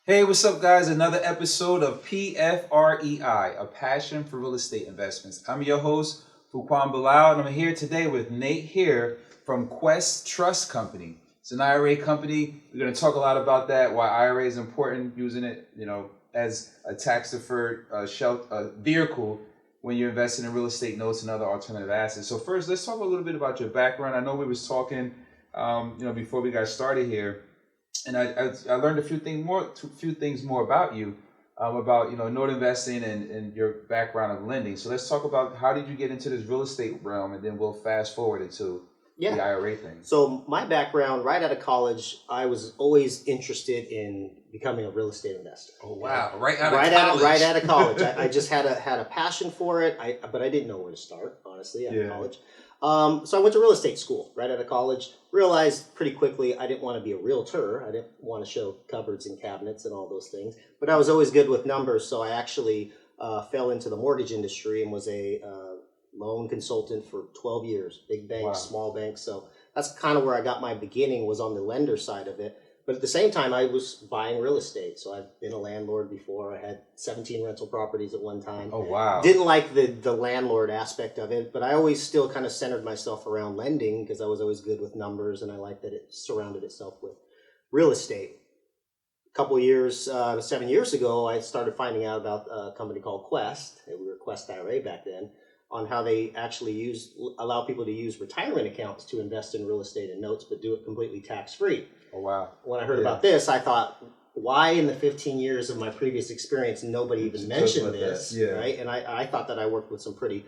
Hey, what's up, guys? Another episode of PFREI, a passion for real estate investments. I'm your host, Fuquan Bilal, and I'm here today with Nate Hare from Quest Trust Company. It's an IRA company. We're going to talk a lot about that, why IRA is important, using it, as a tax-deferred vehicle when you're investing in real estate notes and other alternative assets. So first, let's talk a little bit about your background. I know we was talking, before we got started here. And I learned a few things more about you, about note investing and your background of lending. So let's talk about how did you get into this real estate realm, and then we'll fast forward into the IRA thing. So my background, right out of college, I was always interested in becoming a real estate investor. Oh wow! Right out of college, I just had a passion for it. But I didn't know where to start, honestly, out of college. So I went to real estate school right out of college. Realized pretty quickly I didn't want to be a realtor. I didn't want to show cupboards and cabinets and all those things. But I was always good with numbers, so I actually fell into the mortgage industry and was a loan consultant for 12 years. Big banks, small banks. So that's kind of where I got my beginning, was on the lender side of it. But at the same time, I was buying real estate. So I've been a landlord before. I had 17 rental properties at one time. Oh, wow. Didn't like the landlord aspect of it, but I always still kind of centered myself around lending because I was always good with numbers, and I liked that it surrounded itself with real estate. A couple of years, 7 years ago, I started finding out about a company called Quest. We were Quest IRA back then, on how they actually allow people to use retirement accounts to invest in real estate and notes, but do it completely tax-free. Oh, wow. When I heard about this, I thought, why in the 15 years of my previous experience nobody even mentioned this, right? And I thought that I worked with some pretty,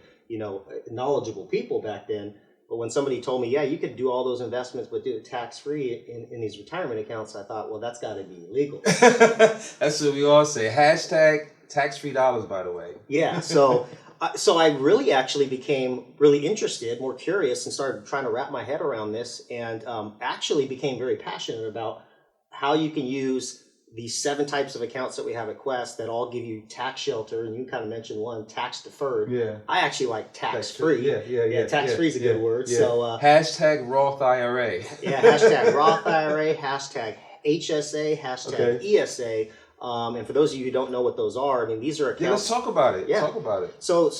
knowledgeable people back then. But when somebody told me, you could do all those investments, but do it tax-free in these retirement accounts, I thought, well, that's got to be illegal. That's what we all say. Hashtag tax-free dollars, by the way. Yeah, so I really actually became really interested, more curious, and started trying to wrap my head around this, and actually became very passionate about how you can use these 7 types of accounts that we have at Quest that all give you tax shelter, and you kind of mentioned one, tax deferred. Yeah. I actually like tax free. Yeah. Tax free is a good word. Yeah. So hashtag ROTH IRA. Yeah, hashtag ROTH IRA, hashtag HSA, hashtag ESA. And for those of you who don't know what those are, I mean, these are accounts. Yeah, let's talk about it. Yeah. Talk about it. So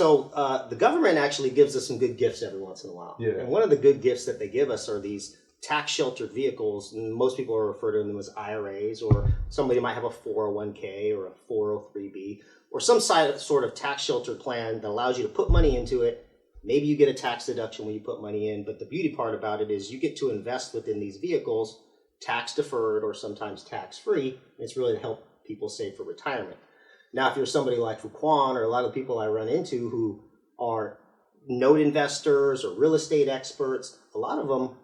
the government actually gives us some good gifts every once in a while. Yeah. And one of the good gifts that they give us are these tax sheltered vehicles, and most people are referred to them as IRAs, or somebody might have a 401k or a 403b, or some sort of tax sheltered plan that allows you to put money into it. Maybe you get a tax deduction when you put money in, but the beauty part about it is you get to invest within these vehicles, tax deferred or sometimes tax free, and it's really to help people save for retirement. Now, if you're somebody like Fuquan, or a lot of people I run into who are note investors or real estate experts, a lot of them,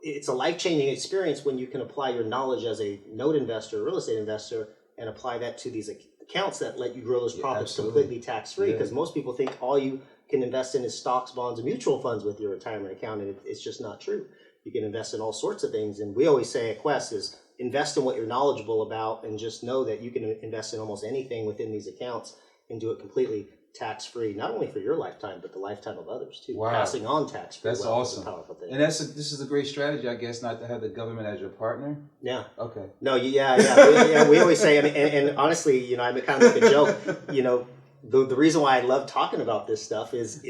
it's a life-changing experience when you can apply your knowledge as a note investor, real estate investor, and apply that to these accounts that let you grow those profits completely tax-free. Because most people think all you can invest in is stocks, bonds, and mutual funds with your retirement account, and it's just not true. You can invest in all sorts of things, and we always say at Quest is invest in what you're knowledgeable about, and just know that you can invest in almost anything within these accounts and do it completely tax-free, not only for your lifetime, but the lifetime of others too. Wow. Passing on tax-free. That's awesome. Is a powerful thing. And this is a great strategy, I guess, not to have the government as your partner. Yeah. Okay. No, we always say, and honestly, I kind of make a joke, the reason why I love talking about this stuff is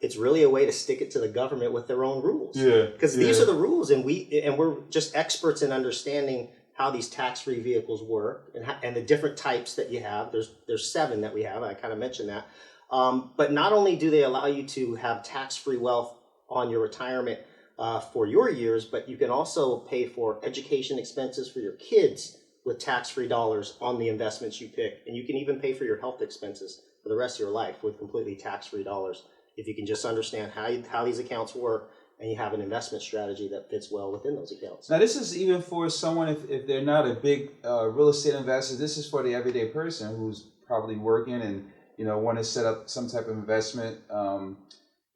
it's really a way to stick it to the government with their own rules. Yeah. Because these are the rules, and we're just experts in understanding how these tax-free vehicles work and the different types that you have. There's 7 that we have. I kind of mentioned that. But not only do they allow you to have tax-free wealth on your retirement for your years, but you can also pay for education expenses for your kids with tax-free dollars on the investments you pick. And you can even pay for your health expenses for the rest of your life with completely tax-free dollars if you can just understand how these accounts work, and you have an investment strategy that fits well within those accounts. Now, this is even for someone, if they're not a big real estate investor, this is for the everyday person who's probably working and, want to set up some type of investment,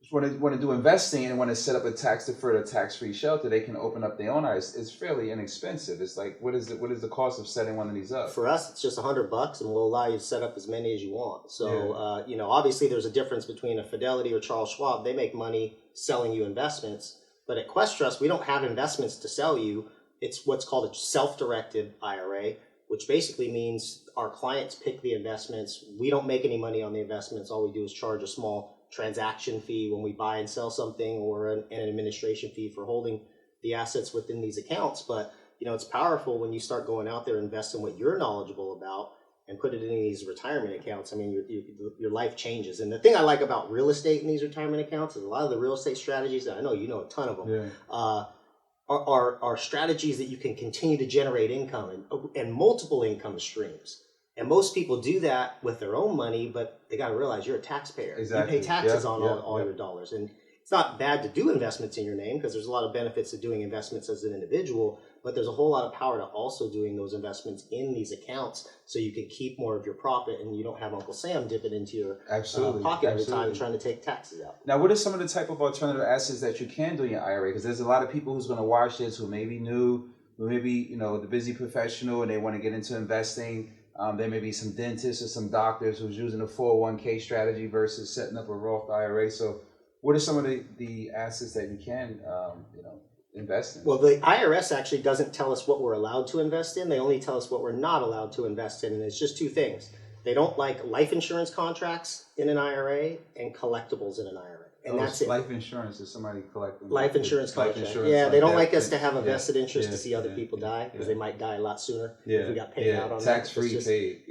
just want to do investing and want to set up a tax-deferred or tax-free shelter. They can open up their own eyes. It's fairly inexpensive. It's like, what is the cost of setting one of these up? For us, it's just $100, and we'll allow you to set up as many as you want. So, obviously there's a difference between a Fidelity or Charles Schwab. They make money selling you investments. But at Quest Trust, we don't have investments to sell you. It's what's called a self-directed IRA, which basically means our clients pick the investments. We don't make any money on the investments. All we do is charge a small transaction fee when we buy and sell something, or an administration fee for holding the assets within these accounts. But it's powerful when you start going out there and investing what you're knowledgeable about and put it in these retirement accounts. I mean, your life changes. And the thing I like about real estate in these retirement accounts is a lot of the real estate strategies, and I know you know a ton of them, are strategies that you can continue to generate income and multiple income streams. And most people do that with their own money, but they got to realize you're a taxpayer. Exactly. You pay taxes on all your dollars. And it's not bad to do investments in your name, because there's a lot of benefits to doing investments as an individual, but there's a whole lot of power to also doing those investments in these accounts so you can keep more of your profit and you don't have Uncle Sam dipping into your pocket every time and trying to take taxes out. Now, what are some of the type of alternative assets that you can do in your IRA? Because there's a lot of people who's going to watch this who may be new, who may be, the busy professional and they want to get into investing. There may be some dentists or some doctors who's using a 401k strategy versus setting up a Roth IRA. So what are some of the assets that you can, invest in? Well, the IRS actually doesn't tell us what we're allowed to invest in. They only tell us what we're not allowed to invest in. And it's just two things. They don't like life insurance contracts in an IRA and collectibles in an IRA. And that's it. Life insurance is somebody collecting. Life insurance contract. Yeah, they don't like us to have a vested interest to see other people die, because they might die a lot sooner if we got paid out on tax-free paid.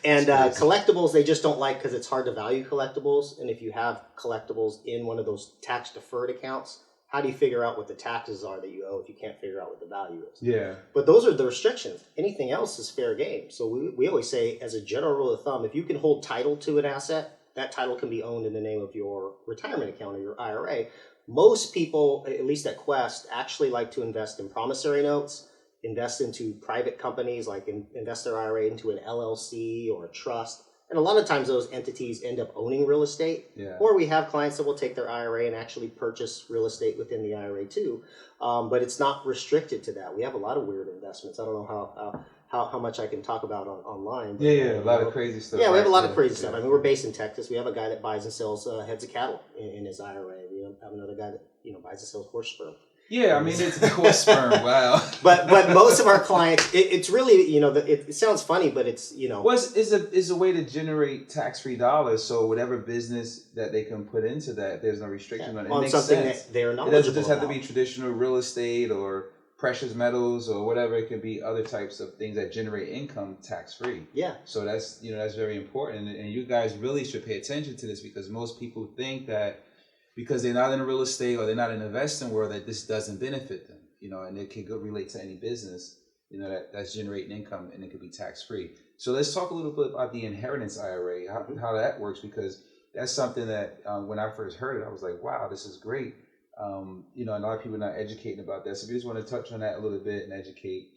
And collectibles, they just don't like because it's hard to value collectibles. And if you have collectibles in one of those tax-deferred accounts, how do you figure out what the taxes are that you owe if you can't figure out what the value is? Yeah. But those are the restrictions. Anything else is fair game. So we always say, as a general rule of thumb, if you can hold title to an asset, that title can be owned in the name of your retirement account or your IRA. Most people, at least at Quest, actually like to invest in promissory notes, invest into private companies, like invest their IRA into an LLC or a trust. And a lot of times those entities end up owning real estate. Yeah. Or we have clients that will take their IRA and actually purchase real estate within the IRA too. But it's not restricted to that. We have a lot of weird investments. I don't know how much I can talk about online. But, a lot of crazy stuff. Yeah, we have a lot of crazy stuff. I mean, we're based in Texas. We have a guy that buys and sells heads of cattle in his IRA. We have another guy that buys and sells horse sperm. Yeah, I mean, it's horse sperm. Wow. But most of our clients, it's really, it sounds funny, but it's, Well, it's a way to generate tax-free dollars. So whatever business that they can put into that, there's no restriction on it. It makes something sense. That they're knowledgeable. It doesn't just have to be traditional real estate or precious metals or whatever. It could be other types of things that generate income tax-free. Yeah. So that's very important. And you guys really should pay attention to this, because most people think that because they're not in the real estate or they're not in the investing world, that this doesn't benefit them, and it can relate to any business, that's generating income, and it could be tax-free. So let's talk a little bit about the inheritance IRA, how that works, because that's something that when I first heard it, I was like, wow, this is great. And a lot of people are not educating about that. So if you just want to touch on that a little bit and educate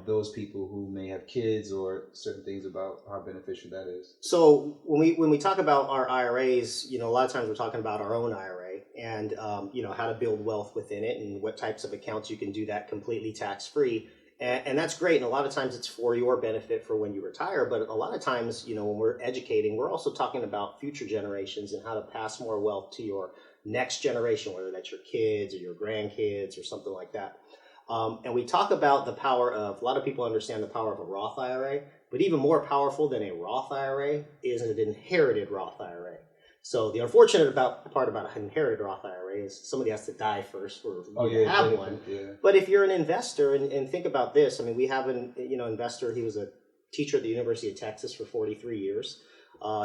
those people who may have kids or certain things about how beneficial that is. So when we talk about our IRAs, a lot of times we're talking about our own IRA and, how to build wealth within it and what types of accounts you can do that completely tax-free. And that's great. And a lot of times it's for your benefit for when you retire. But a lot of times, when we're educating, we're also talking about future generations and how to pass more wealth to your next generation, whether that's your kids or your grandkids or something like that. And we talk about the power of, a lot of people understand the power of a Roth IRA, but even more powerful than a Roth IRA is an inherited Roth IRA. So the unfortunate part about an inherited Roth IRA is somebody has to die first for you to have one. Yeah. But if you're an investor, and think about this, I mean, we have an investor. He was a teacher at the University of Texas for 43 years.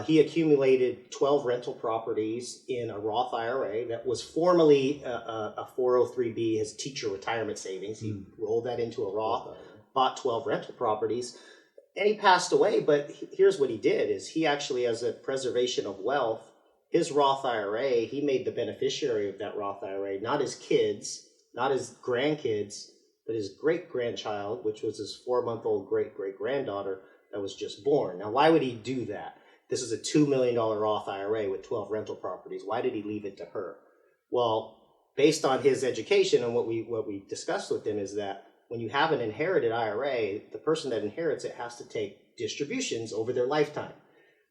He accumulated 12 rental properties in a Roth IRA that was formerly a 403B, his teacher retirement savings. He rolled that into a Roth, bought 12 rental properties, and he passed away. But here's what he did, is he actually, as a preservation of wealth, his Roth IRA, he made the beneficiary of that Roth IRA, not his kids, not his grandkids, but his great-grandchild, which was his 4-month-old great-great-granddaughter that was just born. Now, why would he do that? This is a $2 million Roth IRA with 12 rental properties. Why did he leave it to her? Well, based on his education and what we discussed with him is that when you have an inherited IRA, the person that inherits it has to take distributions over their lifetime.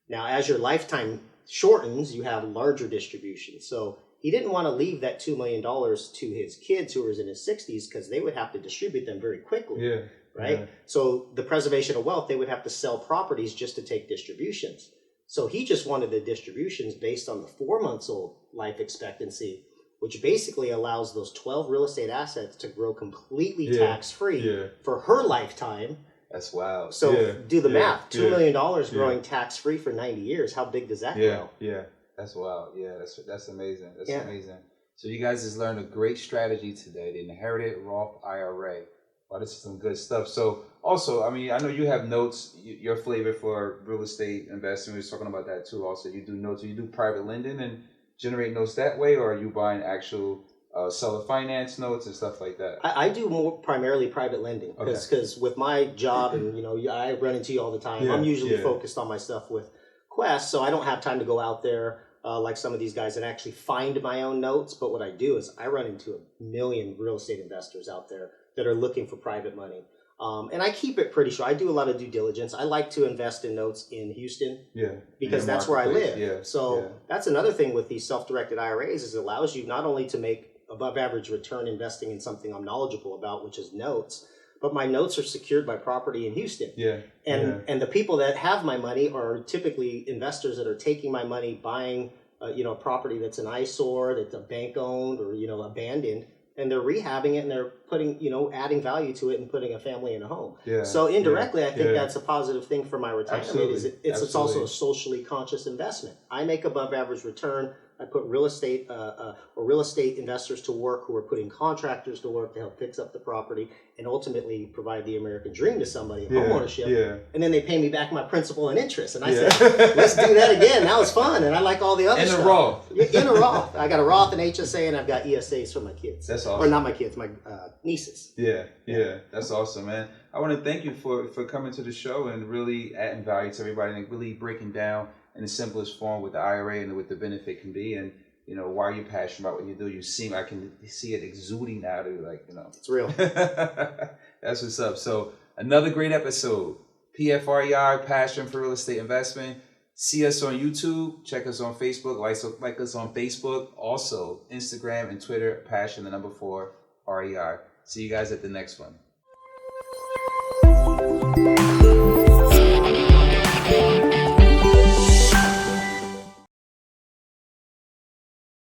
Now, as your lifetime shortens, you have larger distributions. So he didn't want to leave that $2 million to his kids who were in his 60s, because they would have to distribute them very quickly. Yeah. right? So the preservation of wealth, they would have to sell properties just to take distributions. So he just wanted the distributions based on the 4 months old life expectancy, which basically allows those 12 real estate assets to grow completely tax-free for her lifetime. That's wild. So do the math. $2 million growing tax-free for 90 years. How big does that grow? Yeah, that's wild. Yeah, that's amazing. That's amazing. So you guys just learned a great strategy today, the inherited Roth IRA. Wow, this is some good stuff. So also, I mean, I know you have notes, your flavor for real estate investing. We were talking about that too. Also, you do notes. You do private lending and generate notes that way, or are you buying actual seller finance notes and stuff like that? I do more primarily private lending because with my job and, you know, I run into you all the time. I'm usually focused on my stuff with Quest, so I don't have time to go out there like some of these guys and actually find my own notes. But what I do is I run into a million real estate investors out there that are looking for private money. And I keep it pretty short. I do a lot of due diligence. I like to invest in notes in Houston because that's where I live. So that's another thing with these self-directed IRAs is it allows you not only to make above average return investing in something I'm knowledgeable about, which is notes, but my notes are secured by property in Houston. And the people that have my money are typically investors that are taking my money, buying a property that's an eyesore, that's a bank owned or abandoned, and they're rehabbing it and they're putting adding value to it and putting a family in a home. So indirectly, I think that's a positive thing for my retirement. It's also a socially conscious investment. I make above average return. I put real estate investors to work who are putting contractors to work to help fix up the property and ultimately provide the American dream to somebody in homeownership. And then they pay me back my principal and interest. And I said, let's do that again. That was fun. And I like all the other stuff. In a Roth. I got a Roth and HSA and I've got ESAs for my kids. That's awesome. Or not my kids, my nieces. That's awesome, man. I want to thank you for coming to the show and really adding value to everybody and really breaking down in the simplest form with the IRA and what the benefit can be, and why you're passionate about what you do. I can see it exuding out of you, It's real. That's what's up. So another great episode. PFREI, Passion for Real Estate Investment. See us on YouTube. Check us on Facebook. Like us on Facebook. Also Instagram and Twitter. Passion 4 REI. See you guys at the next one.